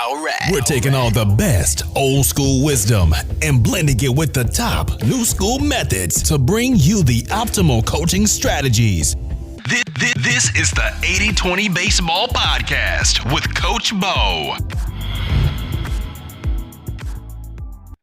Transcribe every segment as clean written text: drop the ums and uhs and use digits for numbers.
Alright. We're taking all the best old school wisdom and blending it with the top new school methods to bring you the optimal coaching strategies. This is the 80-20 Baseball Podcast with Coach Bo.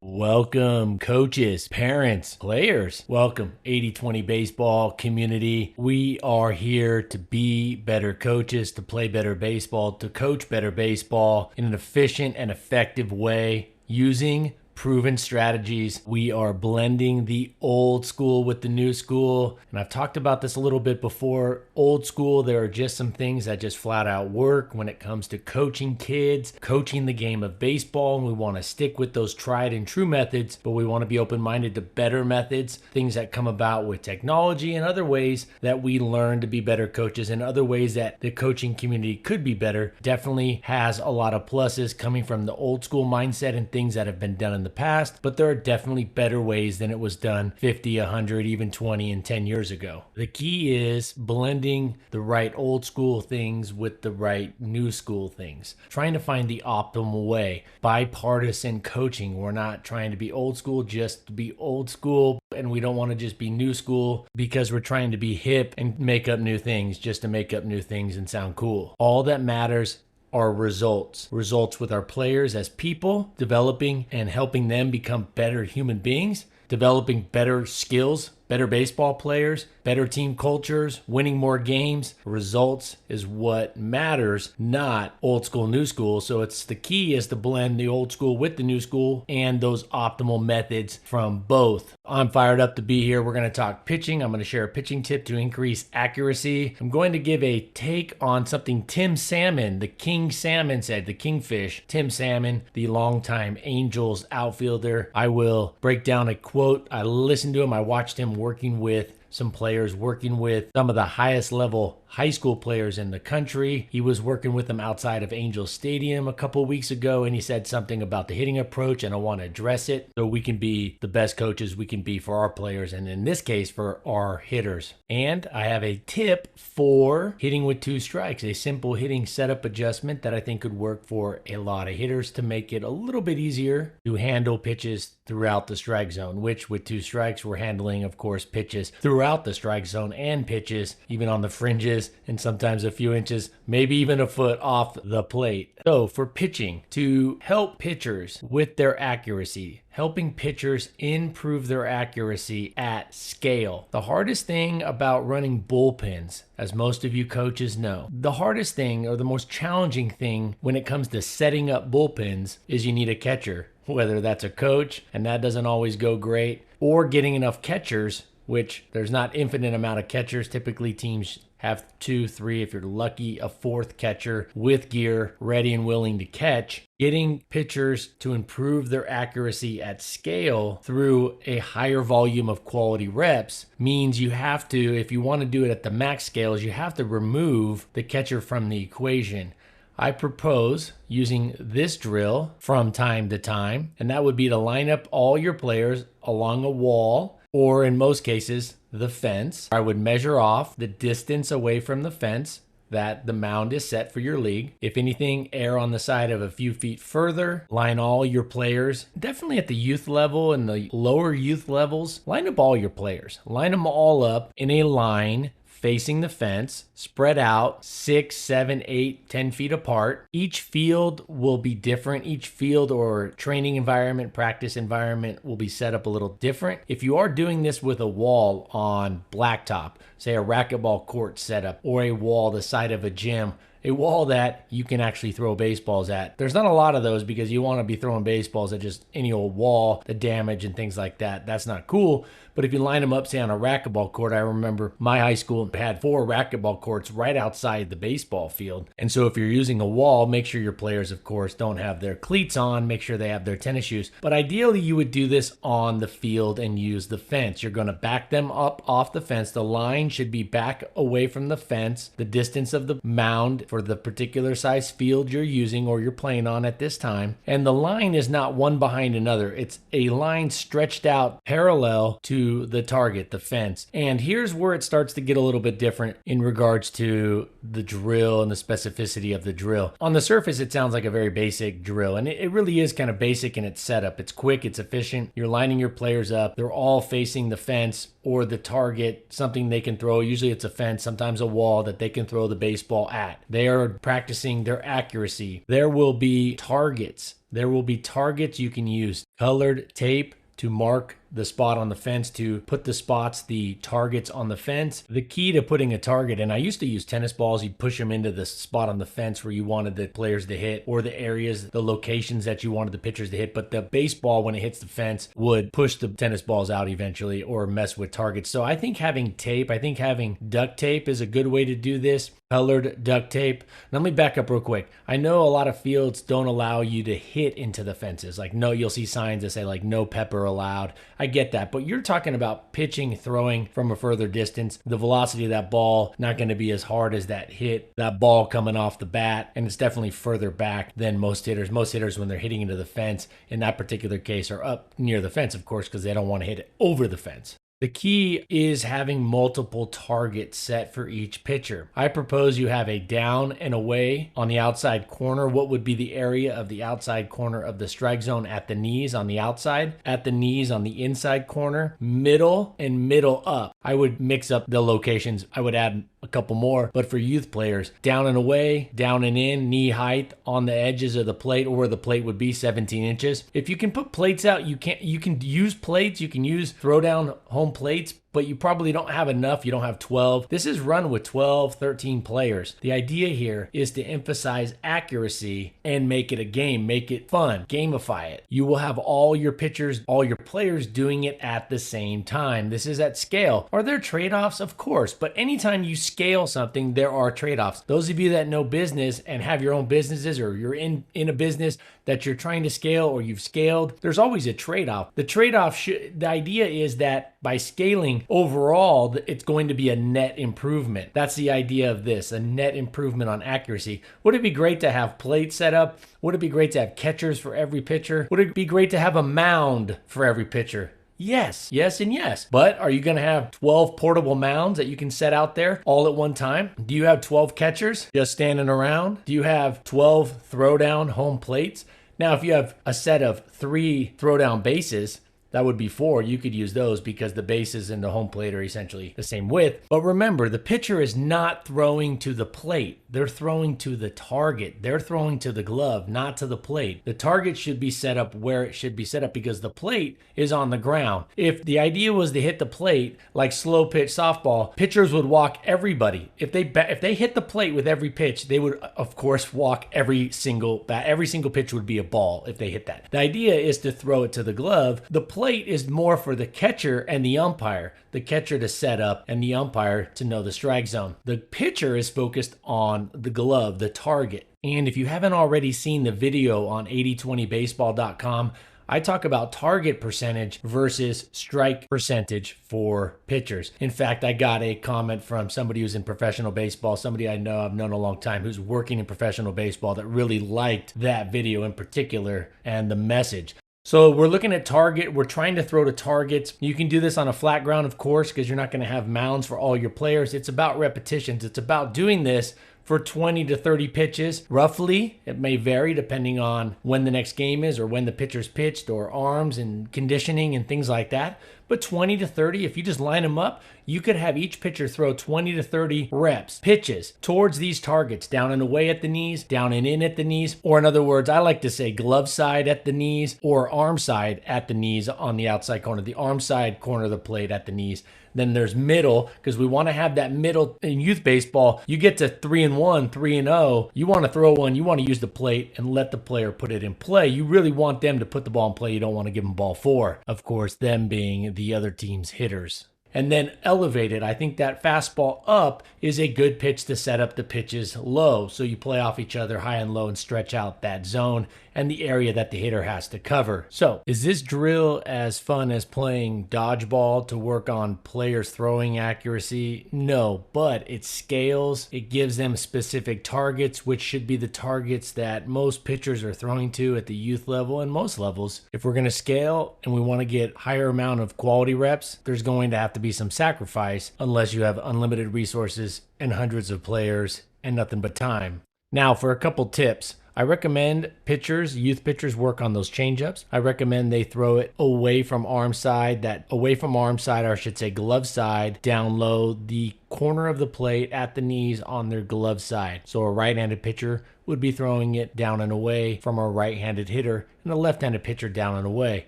Welcome, coaches, parents, players. Welcome, 80-20 Baseball community. We are here to be better coaches, to play better baseball, to coach better baseball in an efficient and effective way using proven strategies. We are blending the old school with the new school. And I've talked about this a little bit before. Old school, there are just some things that just flat out work when it comes to coaching kids, coaching the game of baseball. And we want to stick with those tried and true methods, but we want to be open-minded to better methods, things that come about with technology and other ways that we learn to be better coaches and other ways that the coaching community could be better. Definitely has a lot of pluses coming from the old school mindset and things that have been done in the past, but there are definitely better ways than it was done 50, 100, even 20 and 10 years ago. The key is blending the right old school things with the right new school things, trying to find the optimal way. Bipartisan coaching. We're not trying to be old school just to be old school, and we don't want to just be new school because we're trying to be hip and make up new things just to make up new things and sound cool. All that matters are results with our players as people, developing and helping them become better human beings, developing better skills, better baseball players, better team cultures, winning more games. Results is what matters, not old school, new school. So it's the key is to blend the old school with the new school and those optimal methods from both. I'm fired up to be here. We're going to talk pitching. I'm going to share a pitching tip to increase accuracy. I'm going to give a take on something Tim Salmon, the King Salmon said, the Kingfish. Tim Salmon, the longtime Angels outfielder. I will break down a quote. I listened to him. I watched him working with some players, working with some of the highest level high school players in the country. He was working with them outside of Angel Stadium a couple weeks ago, and he said something about the hitting approach, and I want to address it so we can be the best coaches we can be for our players, and in this case, for our hitters. And I have a tip for hitting with two strikes, a simple hitting setup adjustment that I think could work for a lot of hitters to make it a little bit easier to handle pitches throughout the strike zone, which with two strikes, we're handling, of course, pitches throughout the strike zone and pitches, even on the fringes, and sometimes a few inches, maybe even a foot off the plate. So for pitching, to help pitchers with their accuracy, helping pitchers improve their accuracy at scale. The hardest thing about running bullpens, as most of you coaches know, the hardest thing or the most challenging thing when it comes to setting up bullpens is you need a catcher, whether that's a coach, and that doesn't always go great, or getting enough catchers, which there's not infinite amount of catchers. Typically teams have 2, 3, if you're lucky, a fourth catcher with gear ready and willing to catch. Getting pitchers to improve their accuracy at scale through a higher volume of quality reps means you have to, if you want to do it at the max scales, you have to remove the catcher from the equation. I propose using this drill from time to time, and that would be to line up all your players along a wall, or in most cases, the fence. I would measure off the distance away from the fence that the mound is set for your league. If anything, err on the side of a few feet further. Line all your players, definitely at the youth level and the lower youth levels. Line up all your players. Line them all up in a line facing the fence, spread out 6, 7, 8, 10 feet apart. Each field will be different. Each field or training environment, practice environment will be set up a little different. If you are doing this with a wall on blacktop, say a racquetball court setup, or a wall the side of a gym, a wall that you can actually throw baseballs at. There's not a lot of those because you want to be throwing baseballs at just any old wall, the damage and things like that. That's not cool. But if you line them up, say on a racquetball court, I remember my high school had 4 racquetball courts right outside the baseball field. And so if you're using a wall, make sure your players, of course, don't have their cleats on, make sure they have their tennis shoes. But ideally, you would do this on the field and use the fence. You're going to back them up off the fence. The line should be back away from the fence, the distance of the mound for the particular size field you're using or you're playing on at this time. And the line is not one behind another. It's a line stretched out parallel to the target, the fence. And here's where it starts to get a little bit different in regards to the drill and the specificity of the drill. On the surface, it sounds like a very basic drill, and it really is kind of basic in its setup. It's quick, it's efficient. You're lining your players up. They're all facing the fence or the target, something they can throw. Usually it's a fence, sometimes a wall that they can throw the baseball at. They are practicing their accuracy. There will be targets. There will be targets you can use. Colored tape to mark the spot on the fence, to put the targets on the fence. The key to putting a target, and I used to use tennis balls, you'd push them into the spot on the fence where you wanted the players to hit, or the areas, the locations that you wanted the pitchers to hit. But the baseball, when it hits the fence, would push the tennis balls out eventually or mess with targets. So I think having tape, I think having duct tape is a good way to do this. Colored duct tape. Now, let me back up real quick. I know a lot of fields don't allow you to hit into the fences. Like, no, you'll see signs that say like no pepper allowed. I get that, but you're talking about pitching, throwing from a further distance. The velocity of that ball not going to be as hard as that ball coming off the bat, and it's definitely further back than most hitters. Most hitters, when they're hitting into the fence, in that particular case, are up near the fence, of course, because they don't want to hit it over the fence. The key is having multiple targets set for each pitcher. I propose you have a down and away on the outside corner. What would be the area of the outside corner of the strike zone? At the knees on the outside, at the knees on the inside corner, middle, and middle up. I would mix up the locations. I would add a couple more, but for youth players, down and away, down and in, knee height on the edges of the plate, or where the plate would be 17 inches. If you can put plates out, you can use plates, you can use throw down home plates, but you probably don't have enough. You don't have 12. This is run with 12, 13 players. The idea here is to emphasize accuracy and make it a game, make it fun, gamify it. You will have all your pitchers, all your players doing it at the same time. This is at scale. Are there trade-offs? Of course, but anytime you scale something, there are trade-offs. Those of you that know business and have your own businesses, or you're in a business that you're trying to scale or you've scaled, there's always a trade-off. The idea is that by scaling overall, it's going to be a net improvement. That's the idea of this, a net improvement on accuracy. Would it be great to have plates set up? Would it be great to have catchers for every pitcher? Would it be great to have a mound for every pitcher? Yes, yes, and yes. But are you going to have 12 portable mounds that you can set out there all at one time? Do you have 12 catchers just standing around? Do you have 12 throwdown home plates? Now, if you have a set of 3 throwdown bases, that would be 4. You could use those because the bases and the home plate are essentially the same width. But remember, the pitcher is not throwing to the plate. They're throwing to the target. They're throwing to the glove, not to the plate. The target should be set up where it should be set up because the plate is on the ground. If the idea was to hit the plate like slow pitch softball, pitchers would walk everybody. If they hit the plate with every pitch, they would, of course, walk every single bat. Every single pitch would be a ball if they hit that. The idea is to throw it to the glove. The plate is more for the catcher and the umpire. The catcher to set up and the umpire to know the strike zone. The pitcher is focused on the glove, the target. And if you haven't already seen the video on 8020baseball.com, I talk about target percentage versus strike percentage for pitchers. In fact, I got a comment from somebody who's in professional baseball, somebody I've known a long time, who's working in professional baseball, that really liked that video in particular and the message. So we're looking at target. We're trying to throw to targets. You can do this on a flat ground, of course, because you're not going to have mounds for all your players. It's about repetitions. It's about doing this for 20 to 30 pitches, roughly. It may vary depending on when the next game is or when the pitcher's pitched or arms and conditioning and things like that. But 20 to 30, if you just line them up, you could have each pitcher throw 20 to 30 reps, pitches towards these targets, down and away at the knees, down and in at the knees, or in other words, I like to say glove side at the knees or arm side at the knees on the outside corner, the arm side corner of the plate at the knees. Then there's middle, because we want to have that middle. In youth baseball, you get to 3-1, 3-0. You want to throw one, you want to use the plate and let the player put it in play. You really want them to put the ball in play. You don't want to give them ball 4. Of course, them being the other team's hitters. and then elevate it. I think that fastball up is a good pitch to set up the pitches low. So you play off each other high and low and stretch out that zone and the area that the hitter has to cover. So is this drill as fun as playing dodgeball to work on players' throwing accuracy? No, but it scales. It gives them specific targets, which should be the targets that most pitchers are throwing to at the youth level and most levels. If we're going to scale and we want to get higher amount of quality reps, there's going to have to be some sacrifice unless you have unlimited resources and hundreds of players and nothing but time. Now for a couple tips. I recommend youth pitchers work on those changeups. I recommend they throw it away from arm side, or I should say glove side, down low, the corner of the plate at the knees on their glove side. So a right-handed pitcher would be throwing it down and away from a right-handed hitter, and a left-handed pitcher down and away.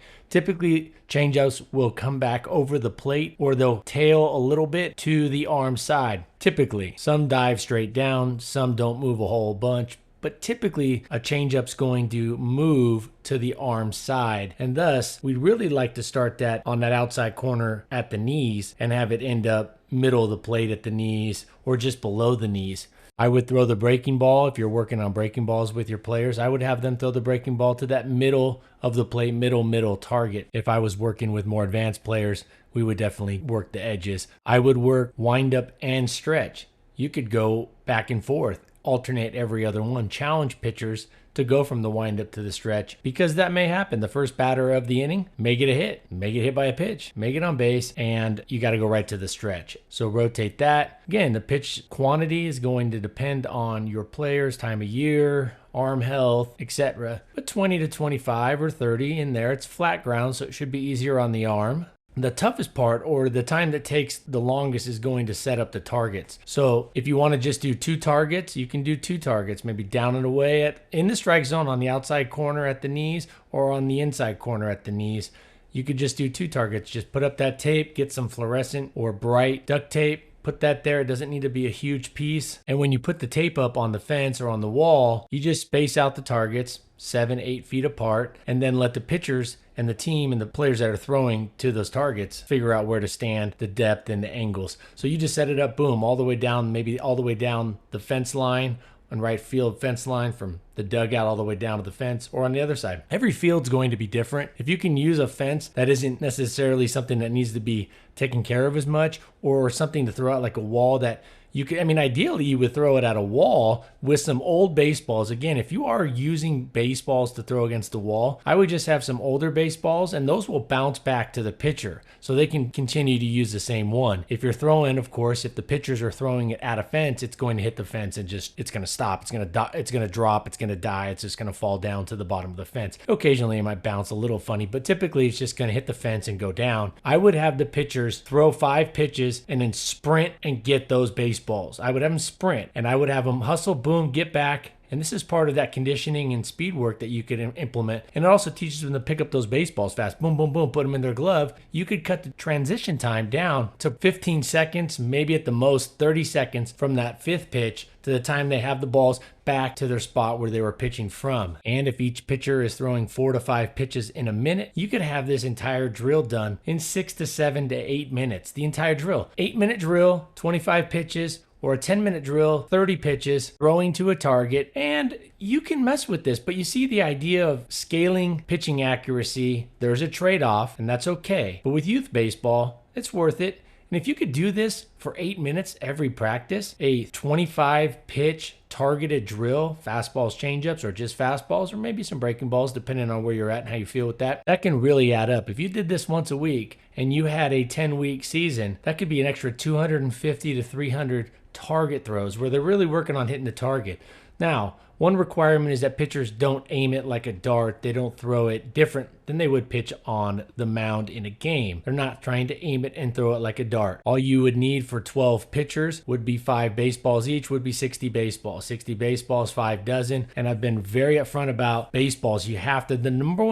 Typically, changeups will come back over the plate, or they'll tail a little bit to the arm side. Typically, some dive straight down, some don't move a whole bunch, but typically a changeup's going to move to the arm side. And thus, we'd really like to start that on that outside corner at the knees and have it end up middle of the plate at the knees or just below the knees. I would throw the breaking ball, if you're working on breaking balls with your players, I would have them throw the breaking ball to that middle of the plate, middle target. If I was working with more advanced players, we would definitely work the edges. I would work wind up and stretch. You could go back and forth, alternate every other one, challenge pitchers to go from the windup to the stretch, because that may happen. The first batter of the inning may get hit by a pitch, may get on base, and you got to go right to the stretch. So rotate that. Again, the pitch quantity is going to depend on your players, time of year, arm health, etc. But 20 to 25 or 30 in there. It's flat ground, so it should be easier on the arm. The toughest part, or the time that takes the longest, is going to set up the targets. So if you want to just do 2 targets, you can do 2 targets, maybe down and away in the strike zone on the outside corner at the knees or on the inside corner at the knees. You could just do 2 targets. Just put up that tape, get some fluorescent or bright duct tape, put that there. It doesn't need to be a huge piece. And when you put the tape up on the fence or on the wall, you just space out the targets 7-8 feet apart, and then let the pitchers and the team and the players that are throwing to those targets figure out where to stand, the depth and the angles. So you just set it up, boom, all the way down, maybe all the way down the fence line, on right field fence line, from the dugout all the way down to the fence, or on the other side. Every field's going to be different. If you can use a fence that isn't necessarily something that needs to be taken care of as much, or something to throw out like a wall that you could, ideally you would throw it at a wall with some old baseballs. Again, if you are using baseballs to throw against the wall, I would just have some older baseballs, and those will bounce back to the pitcher so they can continue to use the same one. If you're throwing, of course, if the pitchers are throwing it at a fence, it's going to hit the fence and it's going to stop. It's going to drop. It's going to die. It's just going to fall down to the bottom of the fence. Occasionally it might bounce a little funny, but typically it's just going to hit the fence and go down. I would have the pitchers throw 5 pitches and then sprint and get those baseballs. I would have them sprint, and I would have them hustle, boom, get back. And this is part of that conditioning and speed work that you could implement. And it also teaches them to pick up those baseballs fast. Boom, boom, boom, put them in their glove. You could cut the transition time down to 15 seconds, maybe at the most 30 seconds from that 5th pitch to the time they have the balls back to their spot where they were pitching from. And if each pitcher is throwing 4 to 5 pitches in a minute, you could have this entire drill done in 6 to 7 to 8 minutes. The entire drill. 8-minute drill, 25 pitches, or a 10-minute drill, 30 pitches, throwing to a target, and you can mess with this, but you see the idea of scaling pitching accuracy. There's a trade-off, and that's okay. But with youth baseball, it's worth it. And if you could do this for 8 minutes every practice, a 25-pitch targeted drill, fastballs, changeups, or just fastballs, or maybe some breaking balls, depending on where you're at and how you feel with that, that can really add up. If you did this once a week and you had a 10-week season, that could be an extra 250 to 300 target throws where they're really working on hitting the target. Now, one requirement is that pitchers don't aim it like a dart. They don't throw it different than they would pitch on the mound in a game. They're not trying to aim it and throw it like a dart. All you would need for 12 pitchers would be 5 baseballs each, would be 60 baseballs. 60 baseballs, 5 dozen. And I've been very upfront about baseballs. You have to, the number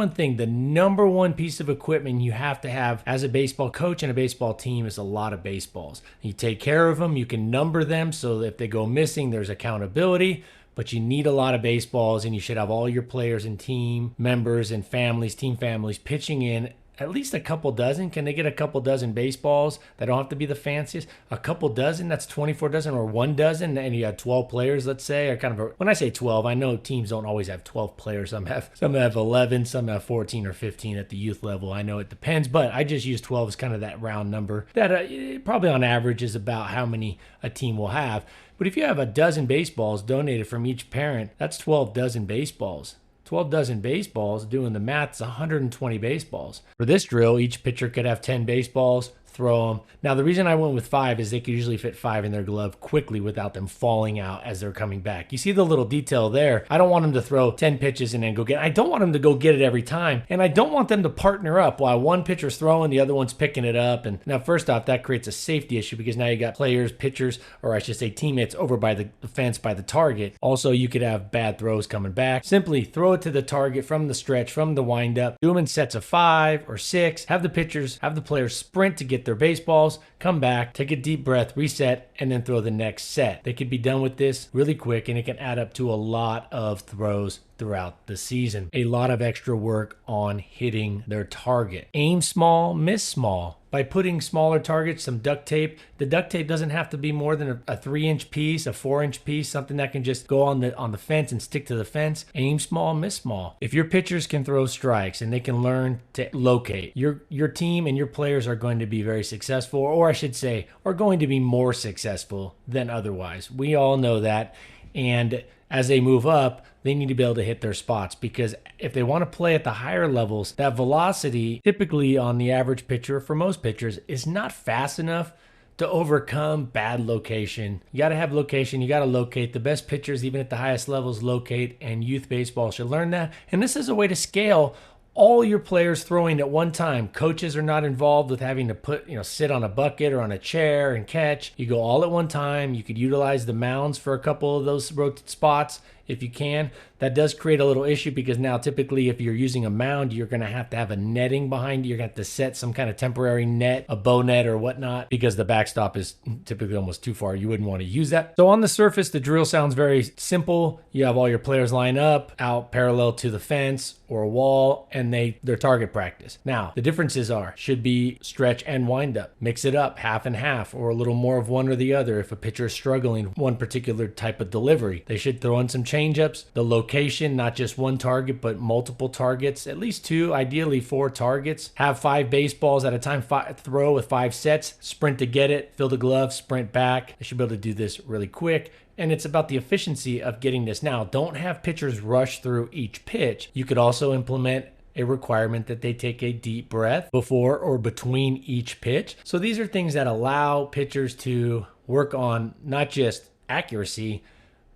one piece of equipment you have to have as a baseball coach and a baseball team is a lot of baseballs. You take care of them, you can number them so that if they go missing, there's accountability. But you need a lot of baseballs, and you should have all your players and team members and families, team families, pitching in at least a couple dozen. Can they get a couple dozen baseballs that don't have to be the fanciest? A couple dozen, that's 24 dozen, or 1 dozen, and you have 12 players, let's say. Or kind of when I say 12, I know teams don't always have 12 players. Some have 11, some have 14 or 15 at the youth level. I know it depends, but I just use 12 as kind of that round number that probably on average is about how many a team will have. But if you have a dozen baseballs donated from each parent, that's 12 dozen baseballs. 12 dozen baseballs, doing the math, is 120 baseballs. For this drill, each pitcher could have 10 baseballs, throw them. Now, the reason I went with 5 is they could usually fit 5 in their glove quickly without them falling out as they're coming back. You see the little detail there? I don't want them to throw 10 pitches and then go get it. I don't want them to go get it every time. And I don't want them to partner up while one pitcher's throwing, the other one's picking it up. And now, first off, that creates a safety issue because now you got players, pitchers, or I should say teammates over by the fence by the target. Also, you could have bad throws coming back. Simply throw it to the target from the stretch, from the windup. Do them in sets of 5 or 6. Have the players sprint to get their baseballs, come back, take a deep breath, reset, and then throw the next set. They could be done with this really quick, and it can add up to a lot of throws throughout the season. A lot of extra work on hitting their target. Aim small, miss small. By putting smaller targets, some duct tape. The duct tape doesn't have to be more than a 3-inch piece, a 4-inch piece, something that can just go on the fence and stick to the fence. Aim small, miss small. If your pitchers can throw strikes and they can learn to locate, your team and your players are going to be very successful, or I should say, are going to be more successful than otherwise. We all know that. And as they move up, they need to be able to hit their spots, because if they want to play at the higher levels, that velocity typically on the average pitcher, for most pitchers, is not fast enough to overcome bad location. You got to have location. You got to locate. The best pitchers, even at the highest levels, locate, and youth baseball should learn that. And this is a way to scale all your players throwing at one time. Coaches are not involved with having to sit on a bucket or on a chair and catch. You go all at one time. You could utilize the mounds for a couple of those spots if you can. That does create a little issue because now typically if you're using a mound, you're going to have a netting behind you. You're going to have to set some kind of temporary net, a bow net or whatnot, because the backstop is typically almost too far. You wouldn't want to use that. So on the surface, the drill sounds very simple. You have all your players line up out parallel to the fence or a wall, and their target practice. Now, the differences should be stretch and wind up. Mix it up half and half, or a little more of one or the other. If a pitcher is struggling one particular type of delivery, they should throw in some change-ups. The location, not just one target, but multiple targets, at least 2, ideally 4 targets. Have 5 baseballs at a time, throw with 5 sets, sprint to get it, fill the glove, sprint back. They should be able to do this really quick. And it's about the efficiency of getting this. Now, don't have pitchers rush through each pitch. You could also implement a requirement that they take a deep breath before or between each pitch. So these are things that allow pitchers to work on not just accuracy,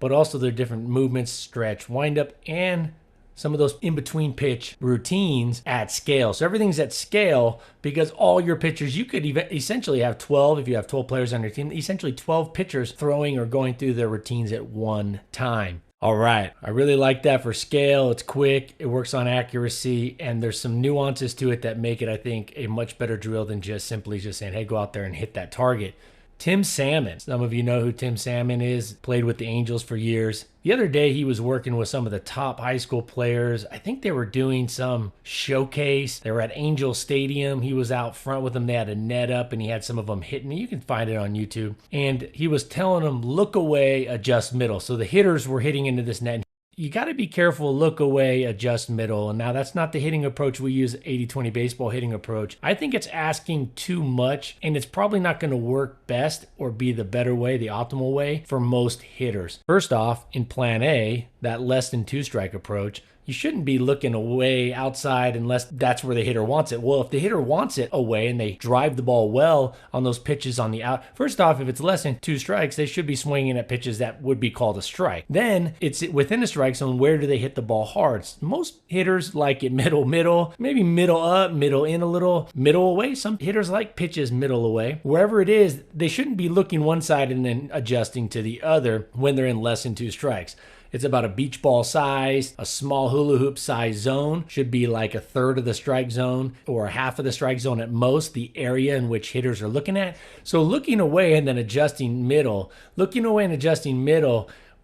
but also their different movements, stretch, wind up, and some of those in-between pitch routines at scale. So everything's at scale because all your pitchers, you could even essentially have 12, if you have 12 players on your team, essentially 12 pitchers throwing or going through their routines at one time. All right, I really like that for scale. It's quick, it works on accuracy, and there's some nuances to it that make it, I think, a much better drill than just simply just saying, hey, go out there and hit that target. Tim Salmon. Some of you know who Tim Salmon is. Played with the Angels for years. The other day, he was working with some of the top high school players. I think they were doing some showcase. They were at Angel Stadium. He was out front with them. They had a net up, and he had some of them hitting. You can find it on YouTube. And he was telling them, look away, adjust middle. So the hitters were hitting into this net. You got to be careful, look away, adjust middle. And now that's not the hitting approach we use, 80-20 baseball hitting approach. I think it's asking too much, and it's probably not going to work best or be the better way, the optimal way for most hitters. First off, in plan A, that less than 2 strike approach, you shouldn't be looking away outside unless that's where the hitter wants it. Well, if the hitter wants it away and they drive the ball well on those pitches on the out, first off, if it's less than 2 strikes, they should be swinging at pitches that would be called a strike. Then it's within the strike zone, where do they hit the ball hard? Most hitters like it middle, maybe middle up, middle in a little, middle away. Some hitters like pitches middle away. Wherever it is, they shouldn't be looking one side and then adjusting to the other when they're in less than 2 strikes. It's about a beach ball size, a small hula hoop size zone. Should be like a third of the strike zone or a half of the strike zone at most, the area in which hitters are looking at. So looking away and then adjusting middle,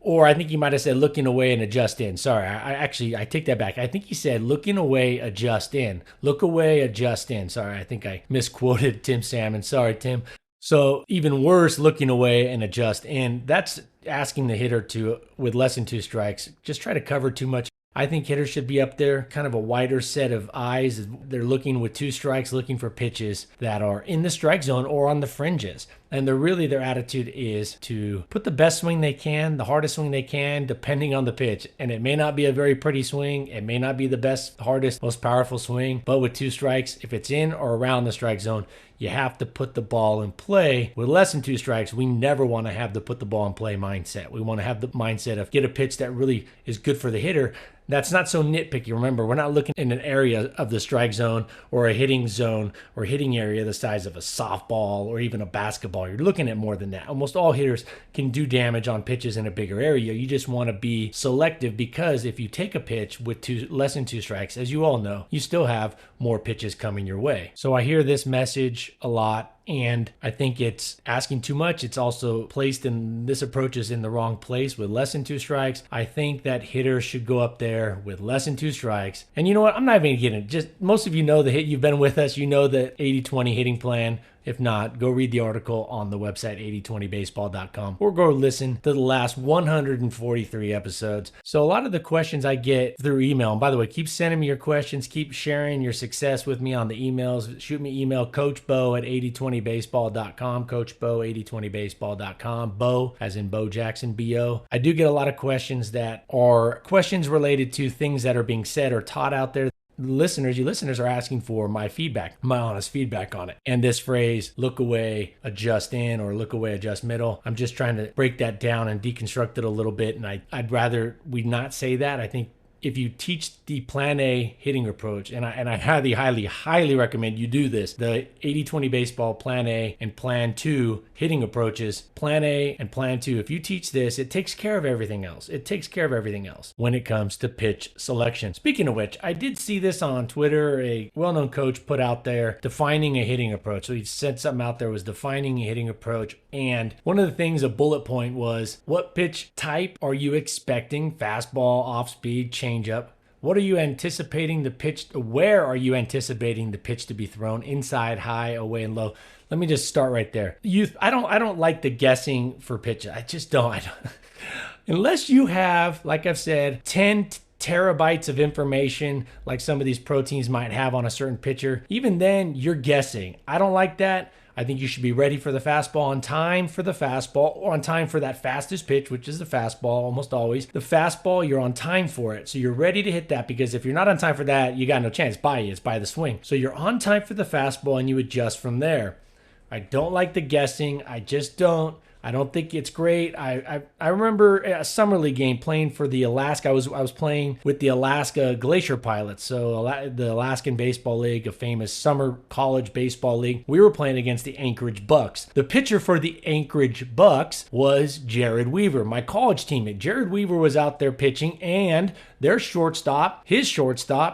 Or I think he might have said looking away and adjust in. Sorry, I take that back. I think he said looking away, adjust in. Look away, adjust in. Sorry, I think I misquoted Tim Salmon. Sorry, Tim. So even worse, looking away and adjust in. That's asking the hitter to, with less than 2 strikes, just try to cover too much. I think hitters should be up there, kind of a wider set of eyes. They're looking with 2 strikes, looking for pitches that are in the strike zone or on the fringes. And their attitude is to put the best swing they can, the hardest swing they can, depending on the pitch. And it may not be a very pretty swing. It may not be the best, hardest, most powerful swing. But with 2 strikes, if it's in or around the strike zone, you have to put the ball in play. With less than 2 strikes, we never want to have the put the ball in play mindset. We want to have the mindset of get a pitch that really is good for the hitter. That's not so nitpicky. Remember, we're not looking in an area of the strike zone or a hitting zone or hitting area the size of a softball or even a basketball. You're looking at more than that. Almost all hitters can do damage on pitches in a bigger area. You just want to be selective, because if you take a pitch with less than 2 strikes, as you all know, you still have more pitches coming your way. So I hear this message a lot, and I think it's asking too much. It's also placed in, this approach is in the wrong place with less than 2 strikes. I think that hitters should go up there with less than 2 strikes. And you know what? I'm not even getting it. Just most of you know the hit. You've been with us. You know the 80-20 hitting plan. If not, go read the article on the website 8020baseball.com or go listen to the last 143 episodes. So a lot of the questions I get through email, and by the way, keep sending me your questions, keep sharing your success with me on the emails. Shoot me email, coachbo@8020baseball.com, coachbo8020baseball.com, Bo as in Bo Jackson, B-O. I do get a lot of questions that are questions related to things that are being said or taught out there. You listeners are asking for my feedback, my honest feedback on it. And this phrase, look away, adjust in, or look away, adjust middle, I'm just trying to break that down and deconstruct it a little bit. And I'd rather we not say that. I think if you teach the Plan A hitting approach, and I highly recommend you do this, the 80-20 baseball Plan A and Plan 2 hitting approaches, Plan A and Plan 2, if you teach this, it takes care of everything else. It takes care of everything else when it comes to pitch selection. Speaking of which, I did see this on Twitter. A well-known coach put out there defining a hitting approach. So he said something out there was defining a hitting approach. And one of the things, a bullet point was, what pitch type are you expecting? Fastball, off-speed, changeup. What are you anticipating the pitch? Where are you anticipating the pitch to be thrown? Inside, high, away, and low. Let me just start right there. I don't like the guessing for pitches. I just don't. Unless you have, like I've said, 10 terabytes of information like some of these pro teams might have on a certain pitcher. Even then, you're guessing. I don't like that. I think you should be ready for the fastball, on time for the fastball, or on time for that fastest pitch, which is the fastball almost always. The fastball, you're on time for it. So you're ready to hit that, because if you're not on time for that, you got no chance. It's by the swing. So you're on time for the fastball and you adjust from there. I don't like the guessing. I just don't. I don't think it's great. I remember a summer league game playing for the Alaska. I was playing with the Alaska Glacier Pilots, so the Alaskan Baseball League, a famous summer college baseball league. We were playing against the Anchorage Bucks. The pitcher for the Anchorage Bucks was Jared Weaver, my college teammate. Jared Weaver was out there pitching, and his shortstop,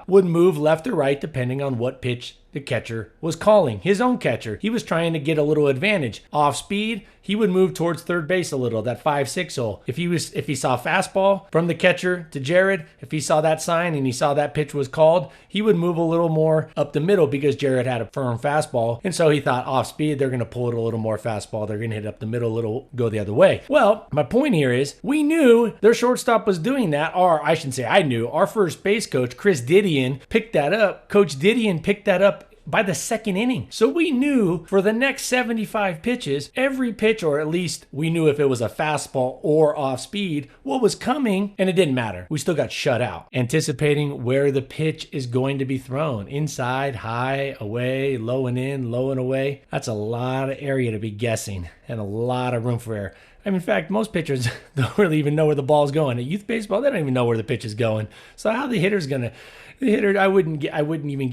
would move left or right depending on what pitch the catcher was calling. His own catcher. He was trying to get a little advantage. Off speed, he would move towards third base a little, that 5-6 hole. If he saw fastball from the catcher to Jared, if he saw that sign and he saw that pitch was called, he would move a little more up the middle because Jared had a firm fastball. And so he thought off speed, they're going to pull it a little more fastball. They're going to hit up the middle a little, go the other way. Well, my point here is we knew their shortstop was doing that. Or I shouldn't say I knew. Our first base coach, Chris Didion, picked that up. Coach Didion picked that up by the second inning. So we knew for the next 75 pitches, every pitch, or at least we knew if it was a fastball or off speed, what was coming, and it didn't matter. We still got shut out. Anticipating where the pitch is going to be thrown. Inside, high, away, low and in, low and away. That's a lot of area to be guessing and a lot of room for error. I mean, in fact, most pitchers don't really even know where the ball's going. At youth baseball, they don't even know where the pitch is going. So how the hitter's going to... The hitter, I wouldn't even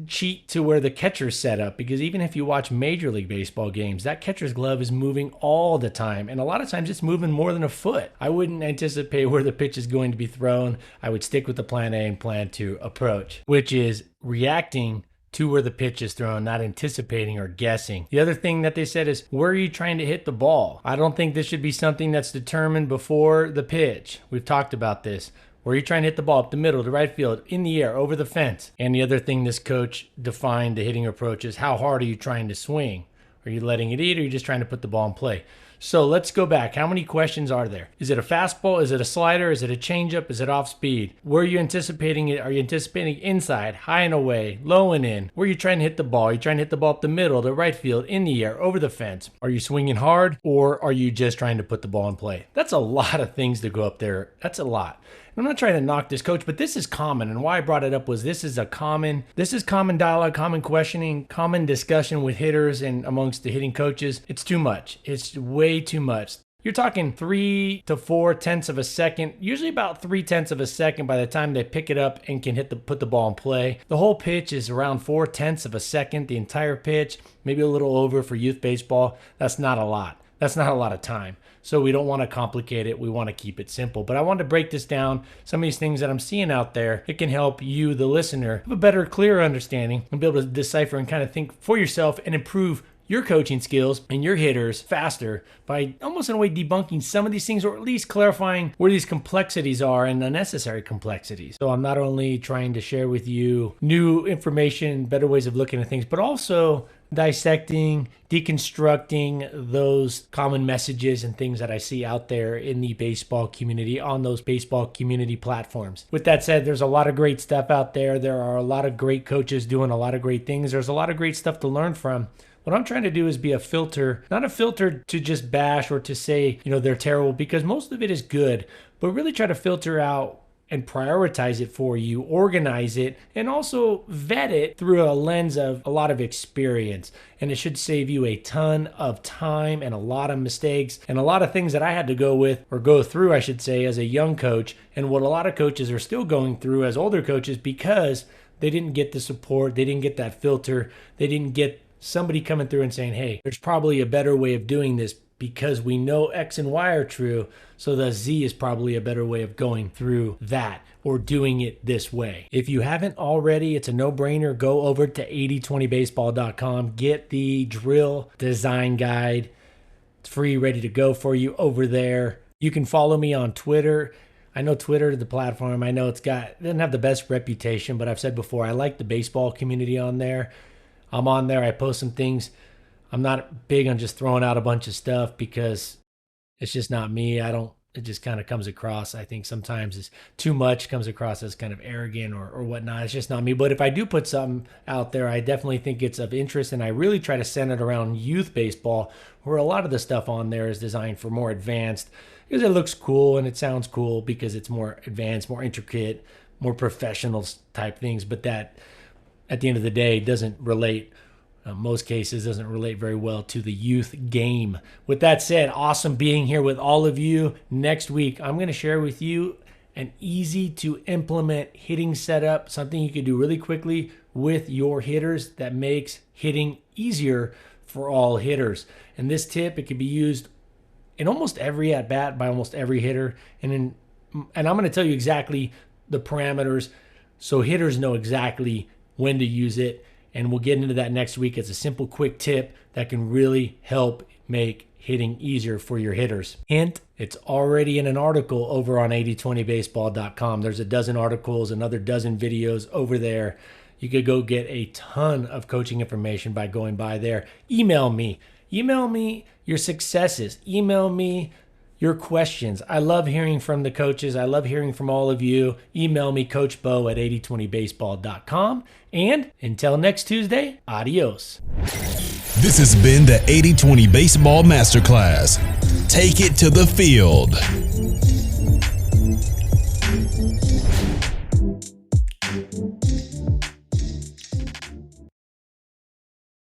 cheat to where the catcher's set up, because even if you watch Major League Baseball games, that catcher's glove is moving all the time, and a lot of times it's moving more than a foot. I wouldn't anticipate where the pitch is going to be thrown. I would stick with the Plan A and Plan 2 approach, which is reacting to where the pitch is thrown, not anticipating or guessing. The other thing that they said is, where are you trying to hit the ball? I don't think this should be something that's determined before the pitch. We've talked about this. Where are you trying to hit the ball? Up the middle, the right field, in the air, over the fence. And the other thing this coach defined the hitting approach is, how hard are you trying to swing? Are you letting it eat, or are you just trying to put the ball in play? So let's go back. How many questions are there? Is it a fastball? Is it a slider? Is it a changeup? Is it off speed? Where are you anticipating it? Are you anticipating inside, high and away, low and in? Where are you trying to hit the ball? Are you trying to hit the ball up the middle, the right field, in the air, over the fence? Are you swinging hard, or are you just trying to put the ball in play? That's a lot of things to go up there. That's a lot. I'm not trying to knock this coach, but this is common. And why I brought it up was this is common dialogue, common questioning, common discussion with hitters and amongst the hitting coaches. It's too much. It's way too much. You're talking 3 to 4 tenths of a second, usually about 3 tenths of a second by the time they pick it up and can put the ball in play. The whole pitch is around 4 tenths of a second, the entire pitch, maybe a little over for youth baseball. That's not a lot. That's not a lot of time. So we don't want to complicate it. We want to keep it simple. But I want to break this down. Some of these things that I'm seeing out there, it can help you, the listener, have a better, clearer understanding and be able to decipher and kind of think for yourself and improve your coaching skills and your hitters faster by almost in a way debunking some of these things, or at least clarifying where these complexities are and unnecessary complexities. So I'm not only trying to share with you new information, better ways of looking at things, but also dissecting, deconstructing those common messages and things that I see out there in the baseball community on those baseball community platforms. With that said, there's a lot of great stuff out there. There are a lot of great coaches doing a lot of great things. There's a lot of great stuff to learn from. What I'm trying to do is be a filter, not a filter to just bash or to say, they're terrible, because most of it is good, but really try to filter out and prioritize it for you, organize it, and also vet it through a lens of a lot of experience. And it should save you a ton of time and a lot of mistakes and a lot of things that I had to go through, I should say, as a young coach, and what a lot of coaches are still going through as older coaches, because they didn't get the support, they didn't get that filter, they didn't get somebody coming through and saying, hey, there's probably a better way of doing this because we know X and Y are true, so the Z is probably a better way of going through that or doing it this way. If you haven't already, it's a no-brainer. Go over to 8020baseball.com. Get the drill design guide. It's free, ready to go for you over there. You can follow me on Twitter. I know Twitter, the platform, I know it doesn't have the best reputation, but I've said before, I like the baseball community on there. I'm on there. I post some things. I'm not big on just throwing out a bunch of stuff because it's just not me. It just kind of comes across, I think sometimes it's too much, comes across as kind of arrogant or whatnot. It's just not me. But if I do put something out there, I definitely think it's of interest, and I really try to center it around youth baseball, where a lot of the stuff on there is designed for more advanced, because it looks cool and it sounds cool because it's more advanced, more intricate, more professional type things. But that, at the end of the day, doesn't relate, most cases, doesn't relate very well to the youth game. With that said, awesome being here with all of you. Next week, I'm going to share with you an easy to implement hitting setup, something you can do really quickly with your hitters that makes hitting easier for all hitters. And this tip, it can be used in almost every at-bat by almost every hitter. And I'm going to tell you exactly the parameters so hitters know exactly when to use it, and we'll get into that next week. It's a simple, quick tip that can really help make hitting easier for your hitters. Hint, it's already in an article over on 8020baseball.com. There's a dozen articles, another dozen videos over there. You could go get a ton of coaching information by going by there. Email me your successes. Email me your questions. I love hearing from the coaches. I love hearing from all of you. Email me, Coach Bo at 8020baseball.com. And until next Tuesday, adios. This has been the 80/20 Baseball Masterclass. Take it to the field.